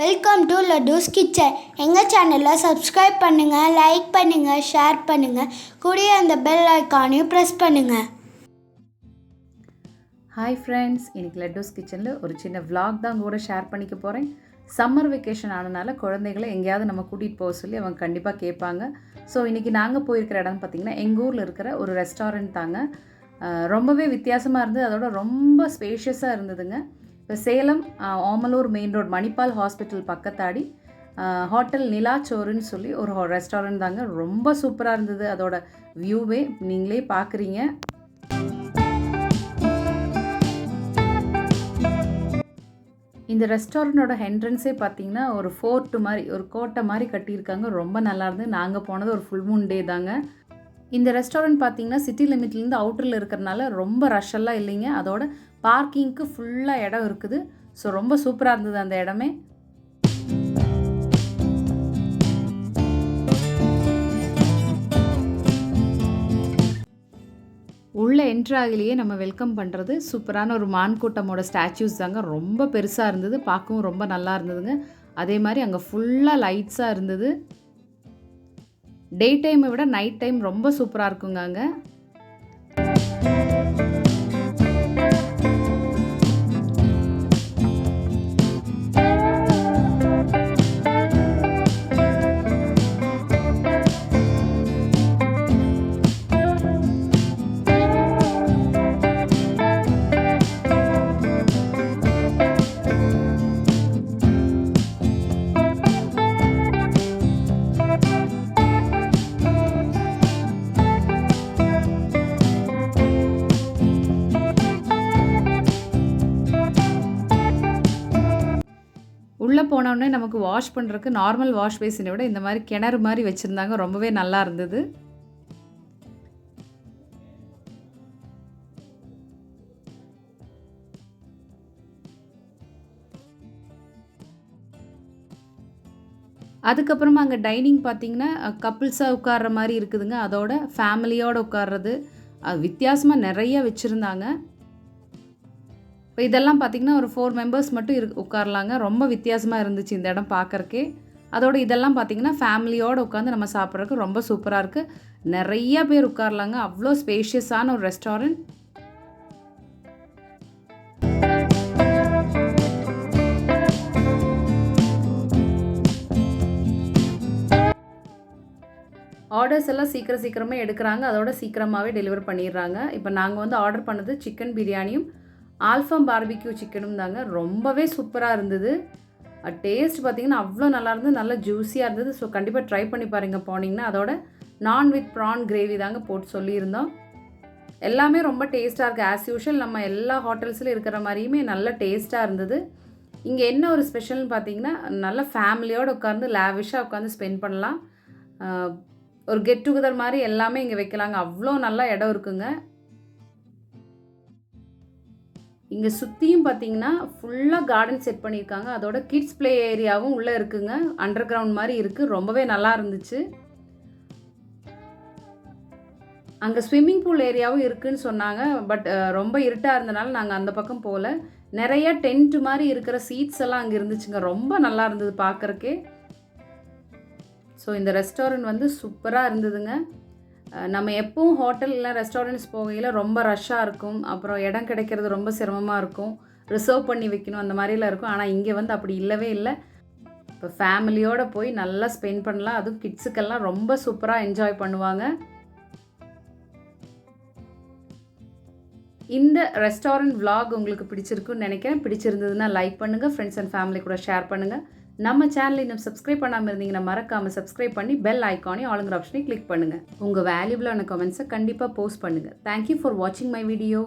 Welcome to லடூஸ் kitchen. எங்கள் சேனலில் subscribe பண்ணுங்கள், லைக் பண்ணுங்கள், ஷேர் பண்ணுங்கள். கூடயே அந்த பெல் ஐக்கானையும் ப்ரெஸ் பண்ணுங்கள். ஹாய் ஃப்ரெண்ட்ஸ், இன்றைக்கி லடூஸ் கிச்சனில் ஒரு சின்ன விலாக் தான் கூட ஷேர் பண்ணிக்க போகிறேன். சம்மர் வெக்கேஷன் ஆனதுனால குழந்தைகளை எங்கேயாவது நம்ம கூட்டிகிட்டு போக சொல்லி அவங்க கண்டிப்பாக கேட்பாங்க. ஸோ இன்றைக்கி நாங்கள் போயிருக்கிற இடம் பார்த்திங்கன்னா எங்கள் ஊரில் இருக்கிற ஒரு ரெஸ்டாரண்ட் தாங்க. ரொம்பவே வித்தியாசமாக இருந்தது, அதோட ரொம்ப ஸ்பேஷியஸாக இருந்ததுங்க. இப்போ Salem Omalur main road Manipal hospital பக்கத்தாடி ஹோட்டல் நிலா சோருன்னு சொல்லி ஒரு ரெஸ்டாரண்ட் தாங்க. ரொம்ப சூப்பராக இருந்தது. அதோட வியூவே நீங்களே பார்க்குறீங்க. இந்த ரெஸ்டாரண்ட்டோட என்ட்ரன்ஸே பார்த்தீங்கன்னா ஒரு ஃபோர்ட்டு மாதிரி, ஒரு கோட்டை மாதிரி கட்டியிருக்காங்க. ரொம்ப நல்லா இருந்தது. நாங்கள் போனது ஒரு ஃபுல் மூன் டே தாங்க. இந்த ரெஸ்டாரண்ட் பார்த்தீங்கன்னா சிட்டி லிமிட்லேருந்து அவுட்டரில் இருக்கிறனால ரொம்ப ரஷ்ஷெல்லாம் இல்லைங்க. அதோட பார்க்கிங்க்கு ஃபுல்லாக இடம் இருக்குது. ஸோ ரொம்ப சூப்பராக இருந்தது அந்த இடமே. உள்ளே என்ட்ராகிலேயே நம்ம வெல்கம் பண்ணுறது சூப்பரான ஒரு மான் கூட்டமோட ஸ்டாச்சூஸ் தாங்க. ரொம்ப பெருசாக இருந்தது, பார்க்கவும் ரொம்ப நல்லா இருந்ததுங்க. அதே மாதிரி அங்கே ஃபுல்லாக லைட்ஸாக இருந்தது. டே டைமை விட நைட் டைம் ரொம்ப சூப்பராக இருக்குங்க அங்கே. உள்ளே போனோடனே நமக்கு வாஷ் பண்ணுறதுக்கு நார்மல் வாஷ் பேசினை விட இந்த மாதிரி கிணறு மாதிரி வச்சுருந்தாங்க. ரொம்பவே நல்லா இருந்தது. அதுக்கப்புறமா அங்கே டைனிங் பார்த்திங்கன்னா கப்புள்ஸாக உட்கார்ற மாதிரி இருக்குதுங்க. அதோட ஃபேமிலியோடு உட்கார்றது வித்தியாசமாக நிறைய வச்சுருந்தாங்க. இப்போ இதெல்லாம் பார்த்திங்கன்னா ஒரு 4 மெம்பர்ஸ் மட்டும் உட்காரலாங்க. ரொம்ப வித்தியாசமாக இருந்துச்சு இந்த இடம் பார்க்குறக்கே. அதோட இதெல்லாம் பார்த்திங்கன்னா ஃபேமிலியோடு உட்காந்து நம்ம சாப்பிட்றதுக்கு ரொம்ப சூப்பராக இருக்குது. நிறைய பேர் உட்காரலாங்க. அவ்வளோ ஸ்பேஷியஸான ஒரு ரெஸ்டாரண்ட். ஆர்டர்ஸ் எல்லாம் சீக்கிரமே எடுக்கிறாங்க. அதோட சீக்கிரமாகவே டெலிவர் பண்ணிடுறாங்க. இப்போ நாங்கள் வந்து ஆர்டர் பண்ணது சிக்கன் பிரியாணியும் ஆல்ஃபம் பார்பிக்யூ சிக்கனும் தாங்க. ரொம்பவே சூப்பராக இருந்தது. டேஸ்ட் பார்த்திங்கன்னா அவ்வளோ நல்லா இருந்தது, நல்லா ஜூஸியாக இருந்தது. ஸோ கண்டிப்பாக ட்ரை பண்ணி பாருங்கள் போனீங்கன்னா. அதோட நான் வித் ப்ரான் கிரேவி தாங்க போட்டு சொல்லியிருந்தோம். எல்லாமே ரொம்ப டேஸ்ட்டாக இருக்குது. ஆஸ் யூஷுவல் நம்ம எல்லா ஹோட்டல்ஸில் இருக்கிற மாதிரியுமே நல்ல டேஸ்ட்டாக இருந்தது. இங்கே என்ன ஒரு ஸ்பெஷல்னு பார்த்திங்கன்னா நல்ல ஃபேமிலியோடு உட்காந்து லேவிஷாக உட்காந்து ஸ்பெண்ட் பண்ணலாம். ஒரு கெட் டுகெதர் மாதிரி எல்லாமே இங்கே வைக்கலாங்க. அவ்வளோ நல்லா இடம் இருக்குங்க. இங்கே சுற்றியும் பார்த்தீங்கன்னா ஃபுல்லாக கார்டன் செட் பண்ணியிருக்காங்க. அதோட கிட்ஸ் ப்ளே ஏரியாவும் உள்ளே இருக்குங்க. அண்டர் கிரவுண்ட் மாதிரி இருக்குது. ரொம்பவே நல்லா இருந்துச்சு. அங்கே ஸ்விம்மிங் பூல் ஏரியாவும் இருக்குதுன்னு சொன்னாங்க. பட் ரொம்ப இருட்டாக இருந்தனால நாங்கள் அந்த பக்கம் போகல. நிறைய டென்ட் மாதிரி இருக்கிற சீட்ஸ் எல்லாம் அங்கே இருந்துச்சுங்க. ரொம்ப நல்லா இருந்தது பார்க்குறக்கே. ஸோ இந்த ரெஸ்டாரண்ட் வந்து சூப்பராக இருந்ததுங்க. நம்ம எப்பவும் ஹோட்டல் இல்லை ரெஸ்டாரண்ட்ஸ் போகையில் ரொம்ப ரஷ்ஷாக இருக்கும். அப்புறம் இடம் கிடைக்கிறது ரொம்ப சிரமமாக இருக்கும். ரிசர்வ் பண்ணி வைக்கணும், அந்த மாதிரிலாம் இருக்கும். ஆனால் இங்கே வந்து அப்படி இல்லவே இல்லை. இப்போ ஃபேமிலியோடு போய் நல்லா ஸ்பெண்ட் பண்ணலாம். அதுவும் கிட்ஸுக்கெல்லாம் ரொம்ப சூப்பராக என்ஜாய் பண்ணுவாங்க. இந்த ரெஸ்டாரண்ட் விலாக் உங்களுக்கு பிடிச்சிருக்குன்னு நினைக்கிறேன். பிடிச்சிருந்ததுன்னா லைக் பண்ணுங்கள், ஃப்ரெண்ட்ஸ் அண்ட் ஃபேமிலி கூட ஷேர் பண்ணுங்கள். நம்ம சேனலை இன்னும் சப்ஸ்கிரைப் பண்ணாமல் இருந்தீங்கன்னா மறக்காமல் சப்ஸ்கிரைப் பண்ணி பெல் ஐக்கானையும் ஆளுங்கிற ஆப்ஷனை கிளிக் பண்ணுங்கள். உங்கள் வேல்யூபிளான கமெண்ட்ஸை கண்டிப்பாக போஸ்ட் பண்ணுங்கள். தேங்க்யூ ஃபார் வாட்சிங் மை வீடியோ.